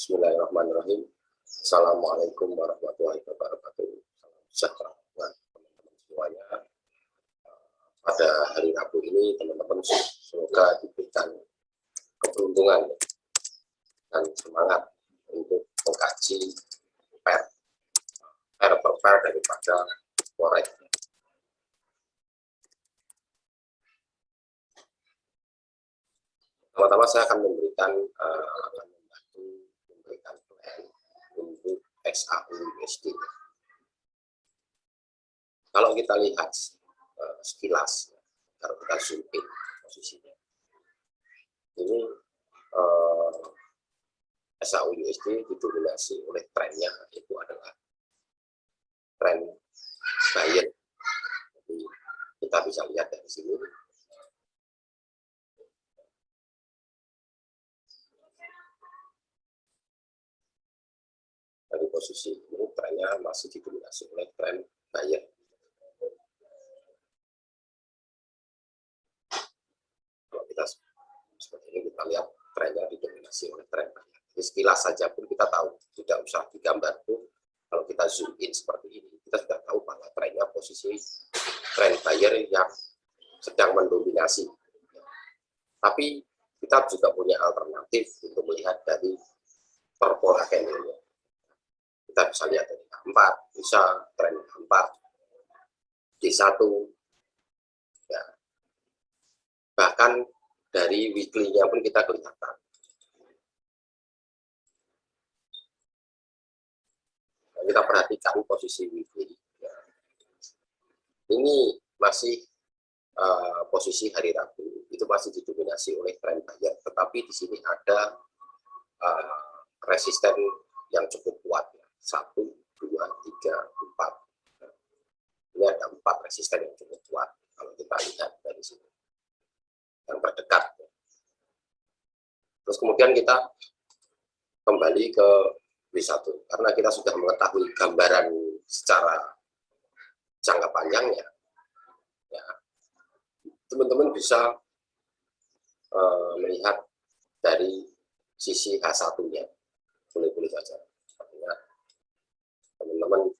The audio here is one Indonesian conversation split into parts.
Bismillahirrahmanirrahim. Assalamualaikum warahmatullahi wabarakatuh. Salam sejahtera buat teman-teman semuanya. Pada hari Rabu ini, teman-teman semoga diberikan keberuntungan dan semangat untuk mengkaji per daripada korek. Pertama-tama saya akan memberikan plan untuk SAU-USD. Kalau kita lihat sekilas, kalau kita zoom in posisinya, ini SAU-USD didominasi oleh trennya itu adalah tren buyer. Jadi kita bisa lihat dari sini. Dari posisi ini trennya masih didominasi oleh tren buyer. Kalau kita seperti ini, kita lihat trennya didominasi oleh tren buyer. Jadi sekilas saja pun kita tahu, tidak usah digambar pun, kalau kita zoom in seperti ini, kita sudah tahu bahwa trennya posisi tren buyer yang sedang mendominasi. Tapi kita juga punya alternatif untuk melihat dari pola candle-nya. Kita bisa lihat dari H4, bisa tren H4, D1, ya. Bahkan dari weekly-nya pun kita kelihatan. Nah, kita perhatikan posisi weekly. Ya. Ini masih posisi hari Rabu, itu masih didominasi oleh tren buyer. Tetapi di sini ada resisten yang cukup kuat. Ya. 1, 2, 3, 4. Ini ada 4 resisten yang cukup kuat kalau kita lihat dari sini, yang terdekat. Terus kemudian kita kembali ke W1 karena kita sudah mengetahui gambaran secara jangka panjangnya. Ya, teman-teman bisa melihat dari sisi H1-nya, boleh-boleh saja. Teman-teman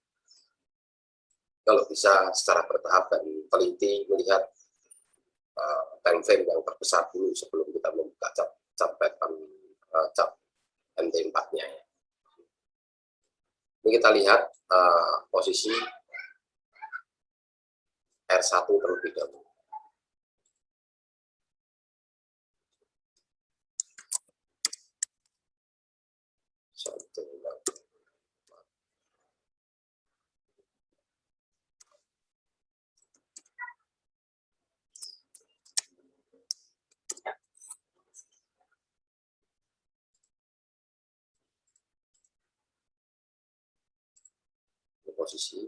kalau bisa secara bertahap dan teliti melihat time frame yang terbesar dulu sebelum kita membuka cap MT4-nya. Ini kita lihat posisi R1 terlebih dahulu. Posisi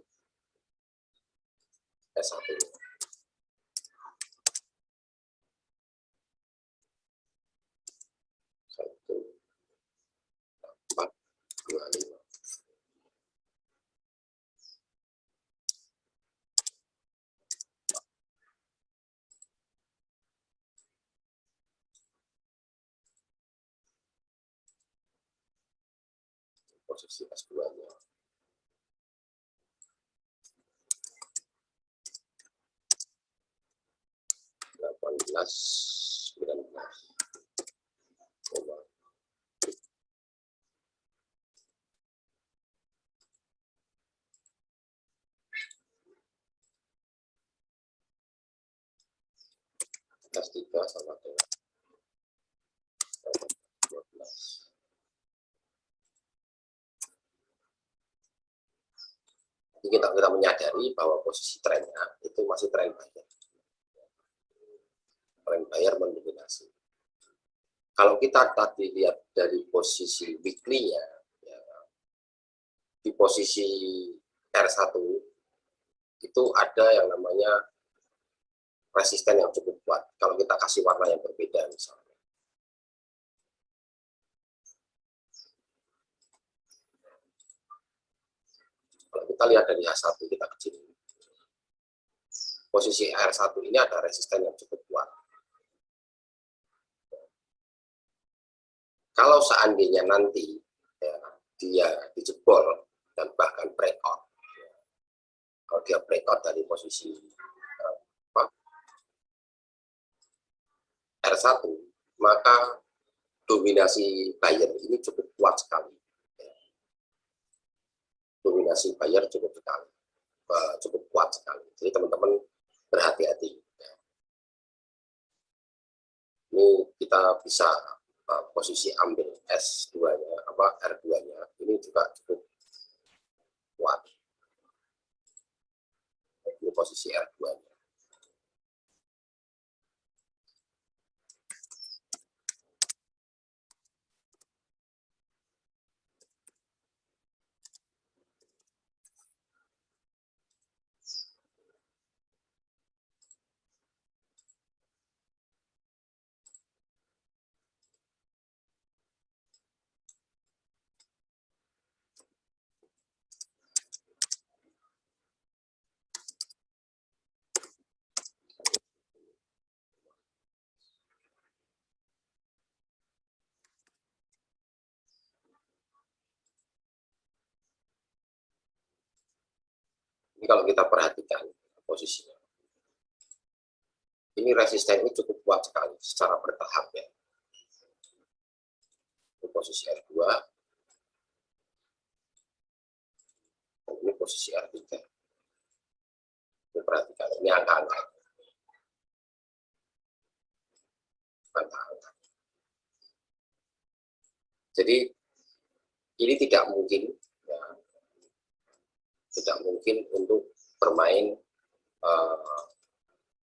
S1. Posisi S2-nya. S3 sama dengan 12. Jadi kita menyadari bahwa posisi trennya itu masih tren buyer. Tren buyer mendominasi. Kalau kita tadi lihat dari posisi weekly-nya, ya, di posisi R1 itu ada yang namanya resisten yang cukup kuat. Kalau kita kasih warna yang berbeda misalnya. Kalau kita lihat dari H1, kita kecil. Posisi R1 ini ada resisten yang cukup kuat. Kalau seandainya nanti dia dijebol dan bahkan breakout, kalau dia breakout dari posisi R1, maka dominasi buyer ini cukup kuat sekali. Dominasi buyer cukup kuat sekali. Jadi teman-teman berhati-hati. Ini kita bisa posisi ambil S2-nya, R2-nya, ini juga cukup kuat. Ini posisi R2-nya. Ini kalau kita perhatikan posisinya, ini resisten ini cukup kuat sekali secara bertahap ya. Ini posisi R2, ini posisi R3. Ini perhatikan, ini angka-angka. Jadi ini tidak mungkin, ya, tidak mungkin untuk bermain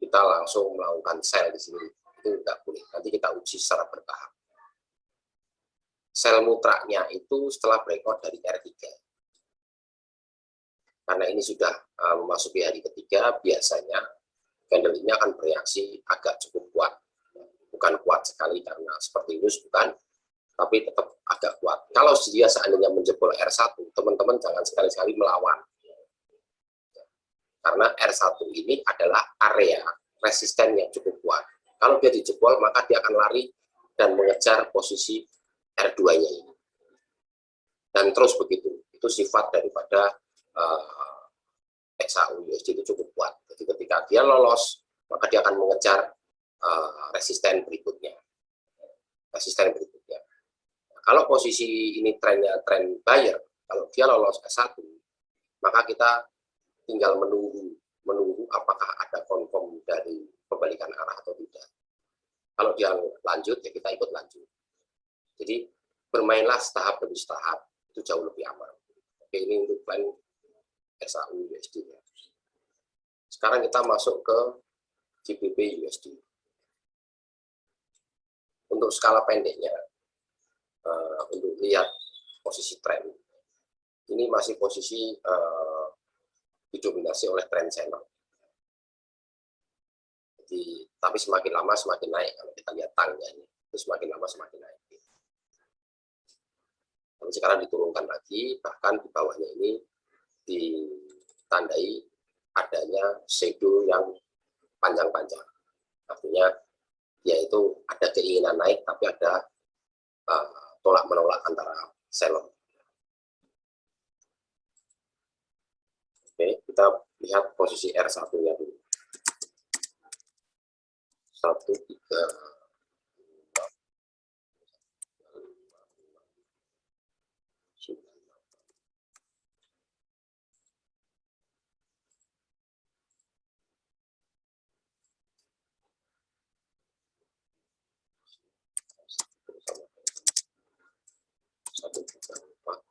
kita langsung melakukan sell di sini. Itu tidak boleh. Nanti kita uji secara bertahap. Sell mutlaknya itu setelah breakout dari R3. Karena ini sudah memasuki hari ketiga, biasanya candle ini akan bereaksi agak cukup kuat. Bukan kuat sekali karena seperti ini, bukan, tapi tetap agak kuat. Kalau dia seandainya menjebol R1, teman-teman jangan sekali-sekali melawan. Karena R1 ini adalah area resisten yang cukup kuat. Kalau dia dijebol, maka dia akan lari dan mengejar posisi R2-nya ini. Dan terus begitu. Itu sifat daripada XAU USD itu cukup kuat. Jadi ketika dia lolos, maka dia akan mengejar resisten berikutnya. Kalau posisi ini trennya tren buyer, kalau dia lolos S1, maka kita tinggal menunggu apakah ada confirm dari pembalikan arah atau tidak. Kalau dia lanjut, ya kita ikut lanjut. Jadi bermainlah setahap demi setahap, itu jauh lebih aman. Oke, ini untuk plan XAU USD. Sekarang kita masuk ke GBP USD. Untuk skala pendeknya, untuk lihat posisi tren, ini masih posisi didominasi oleh trend channel. Jadi, tapi semakin lama semakin naik. Kalau kita lihat tangnya ini, itu semakin lama semakin naik. Tapi sekarang diturunkan lagi, bahkan di bawahnya ini ditandai adanya shadow yang panjang-panjang. Artinya yaitu ada keinginan naik, tapi ada tolak-menolak antara seller. Oke, kita lihat posisi R1-nya dulu. 1, 3, 1, 3, 4.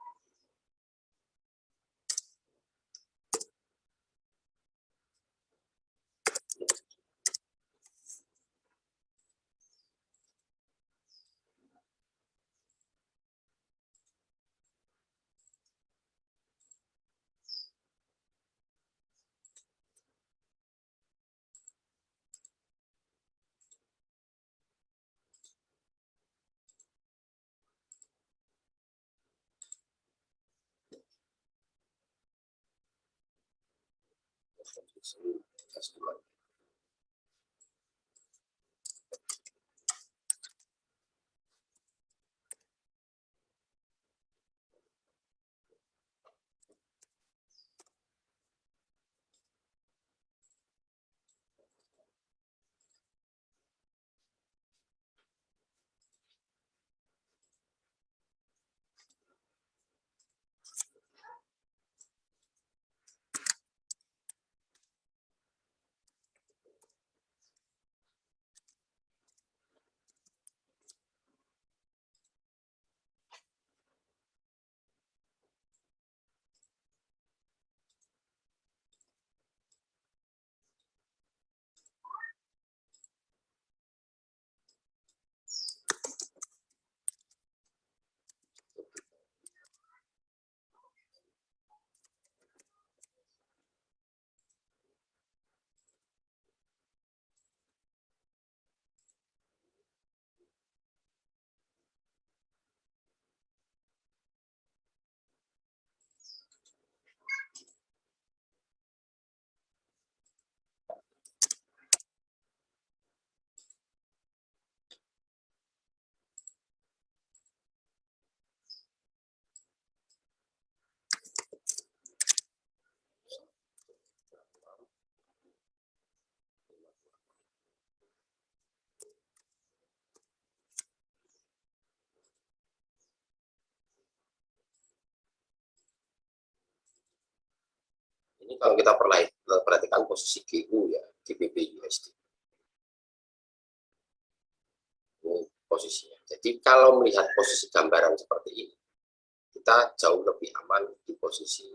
kalau kita perhatikan posisi GU ya, GBP USD. Ini posisinya. Jadi kalau melihat posisi gambaran seperti ini, kita jauh lebih aman di posisi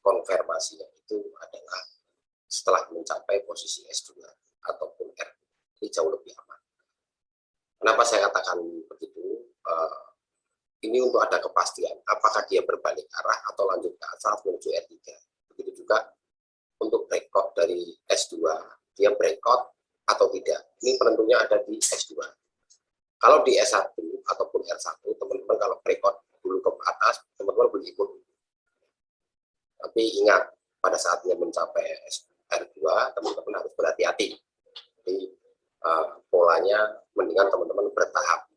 konfirmasinya itu adalah setelah mencapai posisi S2 ataupun R. Ini jauh lebih aman. Kenapa saya katakan begitu? Ini untuk ada kepastian apakah dia berbalik arah atau lanjut ke atas menuju R3. Begitu juga untuk breakout dari S2, dia breakout atau tidak. Ini penentunya ada di S2. Kalau di S1 ataupun R1, teman-teman kalau breakout dulu ke atas, teman-teman boleh ikut. Tapi ingat, pada saatnya mencapai R2, teman-teman harus berhati-hati. Jadi polanya mendingan teman-teman bertahap.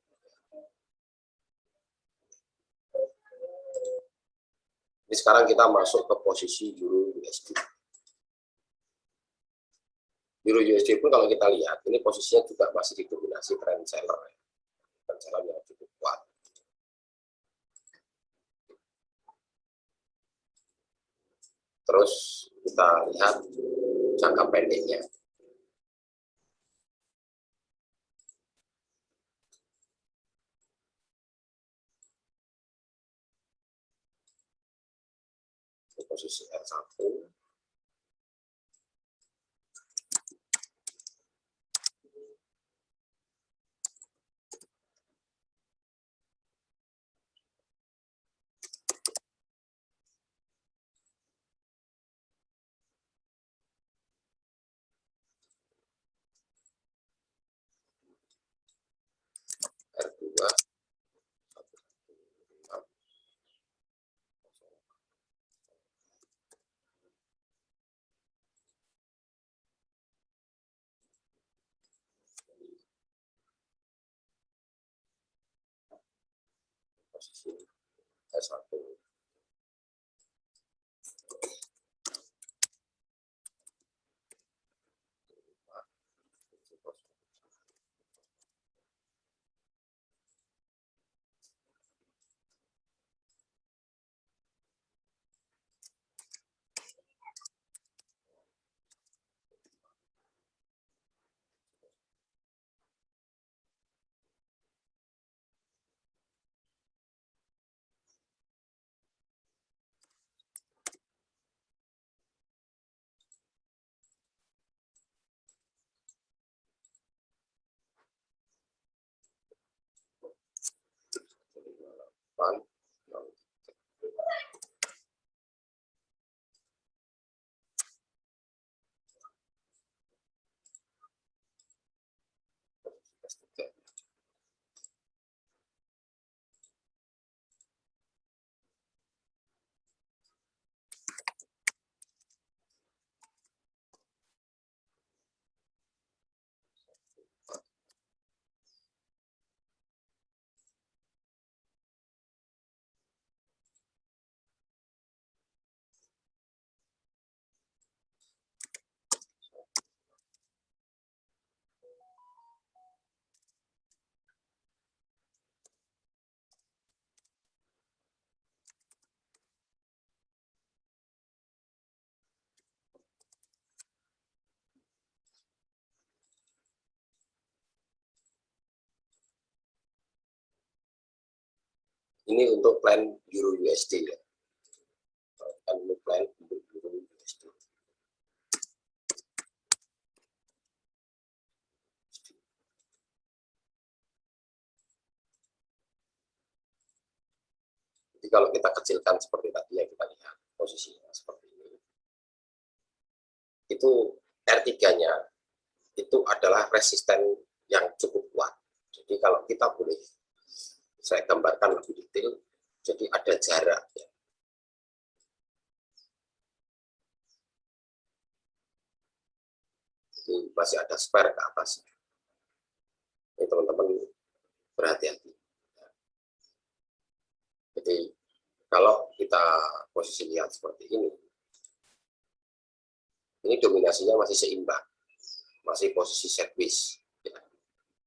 Jadi sekarang kita masuk ke posisi Euro USD. Euro USD pun kalau kita lihat, ini posisinya juga masih didominasi trend seller. Trend seller yang cukup kuat. Terus kita lihat jangka pendeknya. Posisi R1, R2, posisi S1. Ini untuk plan Euro USD ya. Untuk plan Euro USD. Jadi kalau kita kecilkan seperti tadi yang kita lihat posisinya seperti ini, itu R3-nya itu adalah resisten yang cukup kuat. Jadi kalau kita boleh saya gambarkan lebih detail, jadi ada jarak ya. Jadi masih ada spare ke atasnya. Ini teman-teman berhati-hati. Jadi kalau kita posisi lihat seperti ini dominasinya masih seimbang, masih posisi sideways. Ya.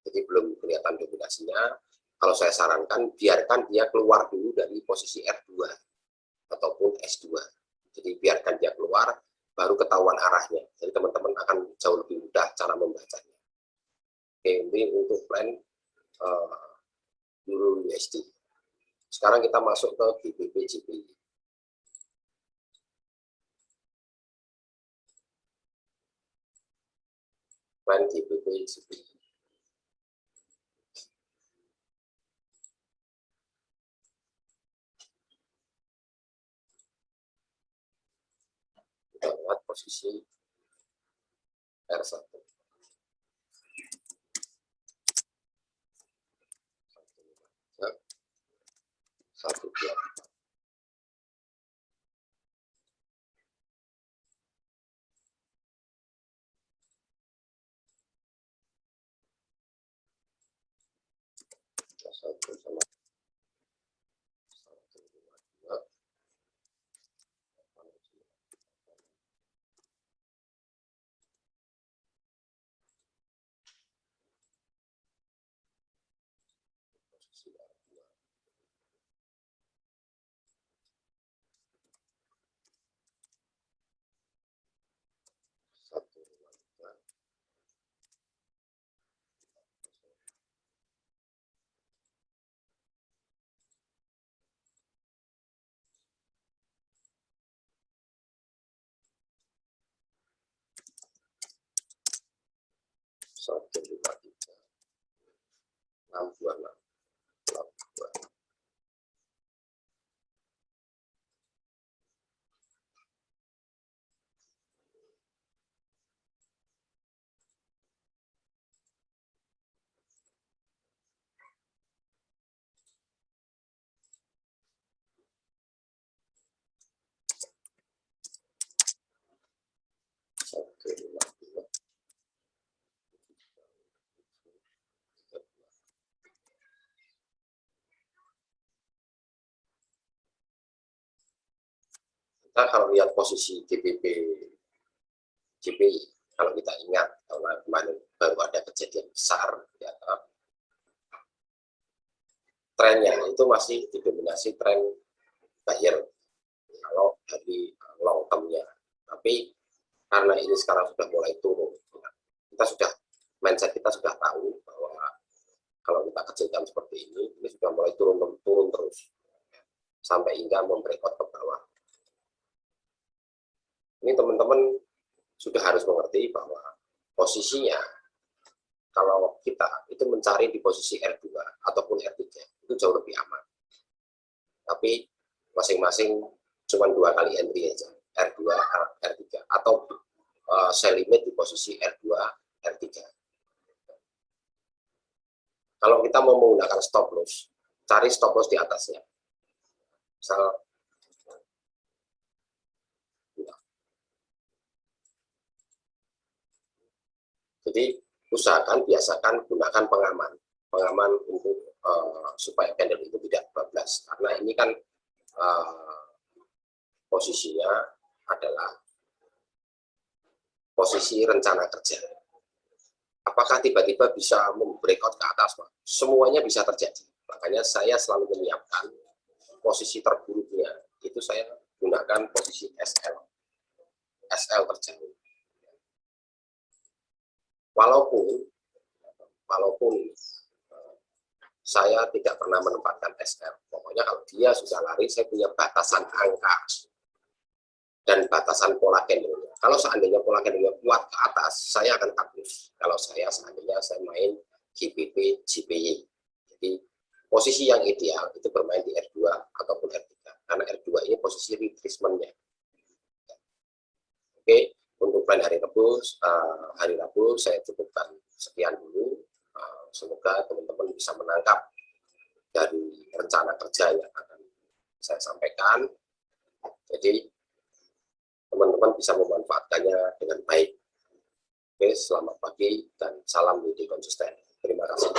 Jadi belum kelihatan dominasinya. Kalau saya sarankan, biarkan dia keluar dulu dari posisi R2 ataupun S2. Jadi biarkan dia keluar, baru ketahuan arahnya. Jadi teman-teman akan jauh lebih mudah cara membacanya. Oke, ini untuk plan Euro USD. Sekarang kita masuk ke GBP JPY. Plan GBP JPY. Kita lihat posisi R1. Satu, dua, satu sama satu, dua, dua. Posisi R2. Satu, dua, dua. Satu, dua, tiga. 6, 2, 6. 2. Satu, dua, dua. Kita kalau lihat posisi GBP JPY, kalau kita ingat karena kemarin baru ada kejadian besar, ya, trennya itu masih didominasi tren buyer kalau dari long term-nya. Tapi karena ini sekarang sudah mulai turun, kita sudah mindset kita sudah tahu bahwa kalau kita kejadian seperti ini sudah mulai turun terus sampai hingga membreakout ke bawah. Ini teman-teman sudah harus mengerti bahwa posisinya kalau kita itu mencari di posisi R2 ataupun R3 itu jauh lebih aman. Tapi masing-masing cuma 2 kali entry aja, R2, R3 atau sell limit di posisi R2, R3. Kalau kita mau menggunakan stop loss, cari stop loss di atasnya. Misal jadi usahakan biasakan gunakan pengaman untuk supaya candle itu tidak bablas, karena ini kan posisinya adalah posisi rencana kerja. Apakah tiba-tiba bisa membreakout ke atas? Semuanya bisa terjadi. Makanya saya selalu menyiapkan posisi terburuknya itu saya gunakan posisi SL terjadi. Walaupun saya tidak pernah menempatkan SL, pokoknya kalau dia sudah lari, saya punya batasan angka dan batasan pola candle-nya. Kalau seandainya pola candle-nya kuat ke atas, saya akan cut loss. Kalau seandainya saya main GBP JPY. Jadi posisi yang ideal itu bermain di R2 ataupun R3, karena R2 ini posisi retracement-nya. Oke. Untuk plan hari Rabu saya cukupkan sekian dulu. Semoga teman-teman bisa menangkap dari rencana kerja yang akan saya sampaikan. Jadi teman-teman bisa memanfaatkannya dengan baik. Oke, selamat pagi dan salam WD konsisten. Terima kasih.